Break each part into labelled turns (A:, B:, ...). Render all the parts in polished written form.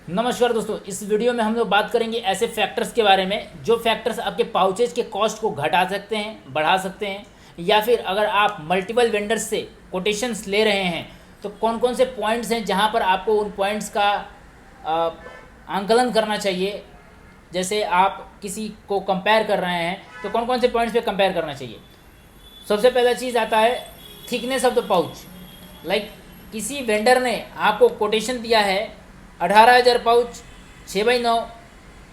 A: नमस्कार दोस्तों, इस वीडियो में हम लोग बात करेंगे ऐसे फैक्टर्स के बारे में जो फैक्टर्स आपके पाउचेज के कॉस्ट को घटा सकते हैं, बढ़ा सकते हैं, या फिर अगर आप मल्टीपल वेंडर्स से कोटेशंस ले रहे हैं तो कौन कौन से पॉइंट्स हैं जहां पर आपको उन पॉइंट्स का अ, आंकलन करना चाहिए। जैसे आप किसी को कंपेयर कर रहे हैं तो कौन कौन से पॉइंट्स पे कंपेयर करना चाहिए। सबसे पहला चीज़ आता है thickness of the pouch. Like किसी वेंडर ने आपको कोटेशन दिया है 18,000 पाउच 6x9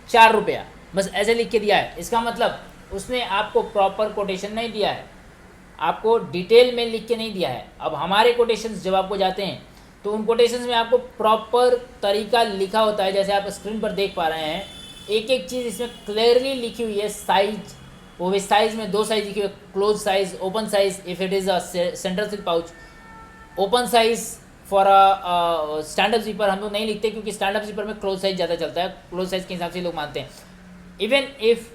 A: 4 रुपया, बस ऐसे लिख के दिया है। इसका मतलब उसने आपको प्रॉपर कोटेशन नहीं दिया है, आपको डिटेल में लिख के नहीं दिया है। अब हमारे कोटेशंस जब आपको जाते हैं तो उन कोटेशंस में आपको प्रॉपर तरीका लिखा होता है, जैसे आप स्क्रीन पर देख पा रहे हैं। एक एक चीज़ इसमें क्लियरली लिखी हुई है। साइज, वो भी साइज में 2 साइज लिखी हुई है, close size, open size if it is a central seal pouch, open size for stand up zipper हम लोग नहीं लिखते क्योंकि स्टैंड अप जिपर में क्लोज साइज ज़्यादा चलता है, क्लोज साइज के हिसाब से लोग मानते हैं। Even if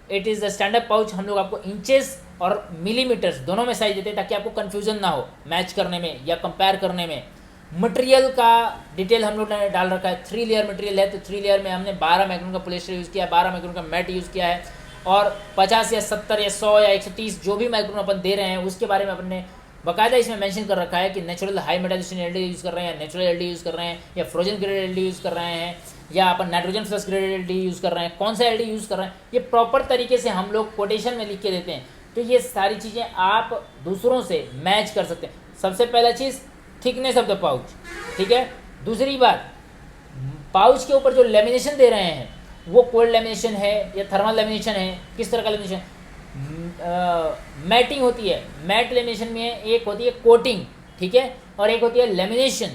A: it is a stand up pouch हम लोग आपको इंचेस और मिलीमीटर्स दोनों में साइज देते हैं ताकि आपको कन्फ्यूजन ना हो मैच करने में या कंपेयर करने में। मटेरियल का डिटेल हम लोग ने डाल रखा है। 3 लेयर मटेरियल है तो 3 लेयर में हमने 12 माइक्रोन का पॉलिएस्टर यूज़ किया है, 12 माइक्रोन का मैट यूज़ किया है, और 50 या 70 या 100 या 130 जो भी माइक्रोन अपन दे रहे हैं उसके बारे में अपन ने बाकायदा इसमें मेंशन कर रखा है कि नेचुरल हाई मेटालिजेशन एलडी यूज़ कर रहे हैं, नेचुरल एलडी यूज़ कर रहे हैं, या फ्रोजन ग्रेड एलडी यूज़ कर रहे हैं, या अपन nitrogen plus grade LD use कर रहे हैं, कौन सा एलडी यूज़ कर रहे हैं, ये प्रॉपर तरीके से हम लोग कोटेशन में लिख के देते हैं। तो ये सारी चीज़ें आप दूसरों से मैच कर सकते हैं। सबसे पहला चीज़ थिकनेस ऑफ द पाउच, ठीक है। दूसरी बात, पाउच के ऊपर जो लेमिनेशन दे रहे हैं वो कोल्ड लेमिनेशन है या थर्मल लेमिनेशन है, किस तरह का लेमिनेशन। मैटिंग होती है, मैट लेमिनेशन में एक होती है कोटिंग, ठीक है, और एक होती है लेमिनेशन।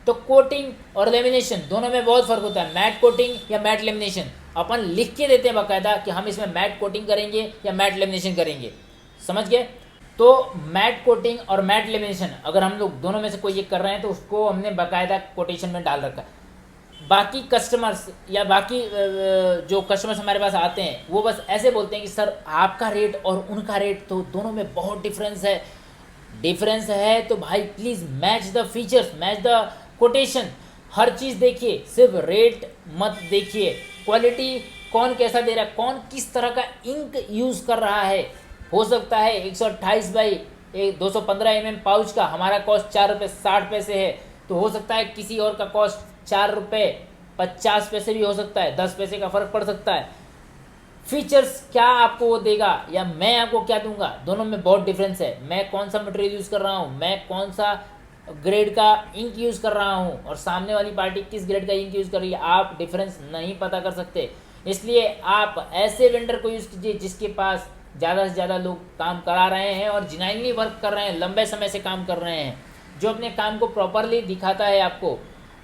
A: तो कोटिंग और लेमिनेशन दोनों में बहुत फर्क होता है। मैट कोटिंग या मैट लेमिनेशन अपन लिख के देते हैं बाकायदा कि हम इसमें मैट कोटिंग करेंगे या मैट लेमिनेशन करेंगे, समझ गए। तो मैट कोटिंग और मैट लेमिनेशन अगर हम लोग दोनों में से कोई एक कर रहे हैं तो उसको हमने बाकायदा कोटेशन में डाल रखा है। बाकी कस्टमर्स या बाकी जो कस्टमर्स हमारे पास आते हैं वो बस ऐसे बोलते हैं कि सर आपका रेट और उनका रेट तो दोनों में बहुत डिफरेंस है तो भाई please match the features, match the quotation. हर चीज़ देखिए, सिर्फ रेट मत देखिए, क्वालिटी कौन कैसा दे रहा है, कौन किस तरह का इंक यूज़ कर रहा है। हो सकता है 128 बाई 215 mm पाउच का हमारा कॉस्ट 4 रुपये 60 पैसे है, तो हो सकता है किसी और का कॉस्ट 4 रुपये 50 पैसे भी हो सकता है, 10 पैसे का फ़र्क पड़ सकता है। फीचर्स क्या आपको वो देगा या मैं आपको क्या दूंगा, दोनों में बहुत डिफरेंस है। मैं कौन सा मटेरियल यूज़ कर रहा हूँ, मैं कौन सा ग्रेड का इंक यूज़ कर रहा हूँ, और सामने वाली पार्टी किस ग्रेड का इंक यूज़ कर रही है, आप डिफरेंस नहीं पता कर सकते। इसलिए आप ऐसे वेंडर को यूज़ कीजिए जिसके पास ज़्यादा से ज़्यादा लोग काम करा रहे हैं और जिनाइनली वर्क कर रहे हैं, लंबे समय से काम कर रहे हैं, जो अपने काम को प्रॉपरली दिखाता है आपको।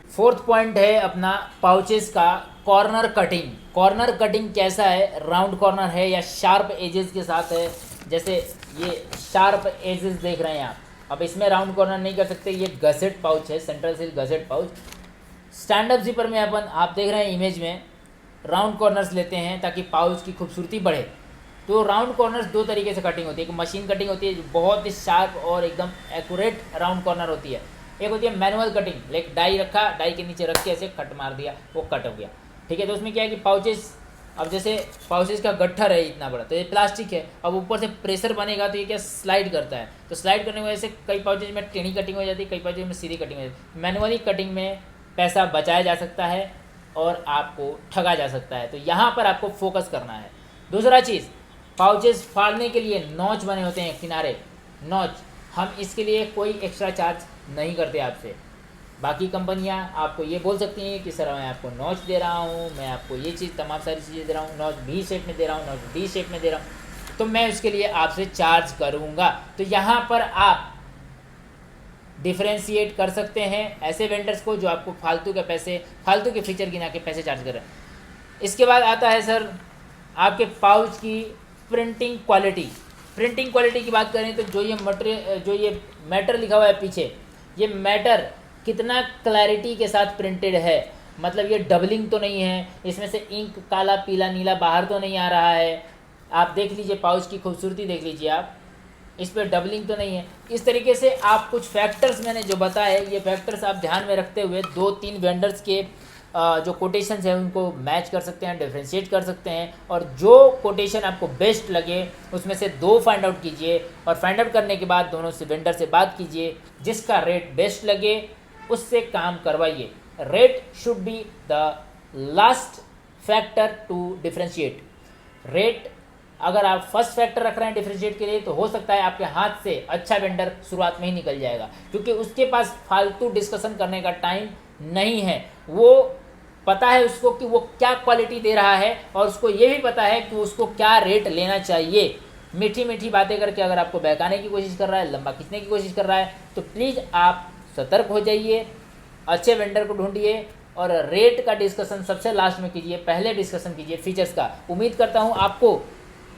A: फोर्थ पॉइंट है अपना पाउचेस का कॉर्नर कटिंग। कॉर्नर कटिंग कैसा है, राउंड कॉर्नर है या शार्प एजेस के साथ है। जैसे ये शार्प एजेस देख रहे हैं आप, अब इसमें राउंड कॉर्नर नहीं कर सकते। ये गसेट पाउच है, central seal gusset pouch. Stand up zipper में अपन आप देख रहे हैं इमेज में राउंड कॉर्नर्स लेते हैं ताकि पाउच की खूबसूरती बढ़े। तो राउंड कॉर्नर्स 2 तरीके से कटिंग होती है। एक मशीन कटिंग होती है जो बहुत ही शार्प और एकदम एक्यूरेट राउंड कॉर्नर होती है। एक होती है मैनुअल कटिंग, लाइक डाई रखा, डाई के नीचे रख के ऐसे कट मार दिया, वो कट हो गया, ठीक है। तो उसमें क्या है कि पाउचेस, अब जैसे पाउचेस का गट्ठर है इतना बड़ा, तो ये प्लास्टिक है, अब ऊपर से प्रेशर बनेगा तो ये क्या स्लाइड करता है, तो स्लाइड करने की वजह से कई पाउचेज में टेढ़ी कटिंग हो जाती है, कई पाउचेज में सीधी कटिंग हो जाती है। मैनुअली कटिंग में पैसा बचाया जा सकता है और आपको ठगा जा सकता है, तो यहाँ पर आपको फोकस करना है। दूसरा चीज़, पाउचेस फाड़ने के लिए नॉच बने होते हैं किनारे, नॉच, हम इसके लिए कोई एक्स्ट्रा चार्ज नहीं करते आपसे। बाकी कंपनियां आपको ये बोल सकती हैं कि सर मैं आपको नॉच दे रहा हूँ, मैं आपको ये चीज़ तमाम सारी चीज़ें दे रहा हूँ, नॉच बी शेप में दे रहा हूँ, नॉच डी शेप में दे रहा हूँ, तो मैं उसके लिए आपसे चार्ज करूँगा। तो यहाँ पर आप डिफ्रेंशिएट कर सकते हैं ऐसे वेंडर्स को जो आपको फालतू के पैसे, फालतू के फीचर गिना के पैसे चार्ज कर रहे हैं। इसके बाद आता है सर आपके पाउच की प्रिंटिंग क्वालिटी। प्रिंटिंग क्वालिटी की बात करें तो जो ये मैटर लिखा हुआ है पीछे, ये मैटर कितना क्लैरिटी के साथ प्रिंटेड है, मतलब ये डबलिंग तो नहीं है, इसमें से इंक काला पीला नीला बाहर तो नहीं आ रहा है। आप देख लीजिए पाउच की खूबसूरती देख लीजिए आप, इस पर डबलिंग तो नहीं है। इस तरीके से आप कुछ फैक्टर्स मैंने जो बताए, ये फैक्टर्स आप ध्यान में रखते हुए 2-3 वेंडर्स के जो कोटेशंस हैं उनको मैच कर सकते हैं, डिफ्रेंशिएट कर सकते हैं, और जो कोटेशन आपको बेस्ट लगे उसमें से 2 फाइंड आउट कीजिए, और फाइंड आउट करने के बाद दोनों से वेंडर से बात कीजिए, जिसका रेट बेस्ट लगे उससे काम करवाइए। Rate should be the last factor to differentiate. Rate अगर आप फर्स्ट फैक्टर रख रहे हैं डिफरेंशिएट के लिए तो हो सकता है आपके हाथ से अच्छा वेंडर शुरुआत में ही निकल जाएगा, क्योंकि उसके पास फालतू डिस्कशन करने का टाइम नहीं है। वो पता है उसको कि वो क्या क्वालिटी दे रहा है, और उसको ये भी पता है कि उसको क्या रेट लेना चाहिए। मीठी मीठी बातें करके अगर आपको बहकाने की कोशिश कर रहा है, लंबा खींचने की कोशिश कर रहा है, तो प्लीज़ आप सतर्क हो जाइए, अच्छे वेंडर को ढूंढिए, और रेट का डिस्कशन सबसे लास्ट में कीजिए, पहले डिस्कशन कीजिए फीचर्स का। उम्मीद करता हूँ आपको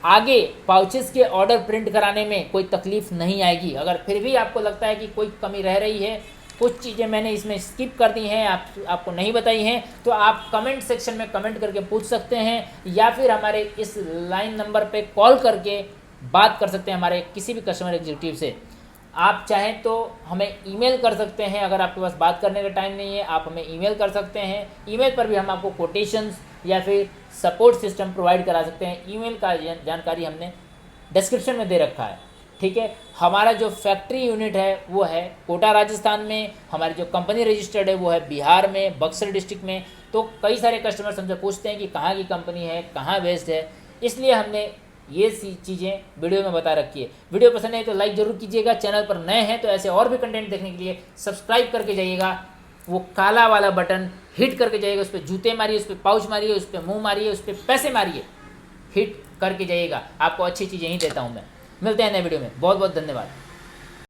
A: आगे पाउचेस के ऑर्डर प्रिंट कराने में कोई तकलीफ नहीं आएगी। अगर फिर भी आपको लगता है कि कोई कमी रह रही है, कुछ चीज़ें मैंने इसमें स्किप कर दी हैं, आपको नहीं बताई हैं, तो आप कमेंट सेक्शन में कमेंट करके पूछ सकते हैं, या फिर हमारे इस लाइन नंबर पे कॉल करके बात कर सकते हैं हमारे किसी भी कस्टमर एग्जीक्यूटिव से। आप चाहें तो हमें ईमेल कर सकते हैं, अगर आपके पास बात करने का टाइम नहीं है आप हमें ईमेल कर सकते हैं। ईमेल पर भी हम आपको कोटेशंस या फिर सपोर्ट सिस्टम प्रोवाइड करा सकते हैं। ईमेल का जानकारी हमने डिस्क्रिप्शन में दे रखा है, ठीक है। हमारा जो फैक्ट्री यूनिट है वो है कोटा राजस्थान में, हमारी जो कंपनी रजिस्टर्ड है वो है बिहार में, बक्सर डिस्ट्रिक्ट में। तो कई सारे कस्टमर्स हमसे पूछते हैं कि कहाँ की कंपनी है, कहाँ बेस्ड है, इसलिए हमने ये चीज़ें वीडियो में बता रखी है। वीडियो पसंद है तो लाइक ज़रूर कीजिएगा, चैनल पर नए हैं तो ऐसे और भी कंटेंट देखने के लिए सब्सक्राइब करके जाइएगा, वो काला वाला बटन हिट करके जाइएगा, उस पर जूते मारिए, उस पर पाउच मारिए, उस पर मुँह मारिए, उस पर पैसे मारिए, हिट करके जाइएगा। आपको अच्छी चीज़ें ही देता हूँ मैं। मिलते हैं नए वीडियो में, बहुत बहुत धन्यवाद।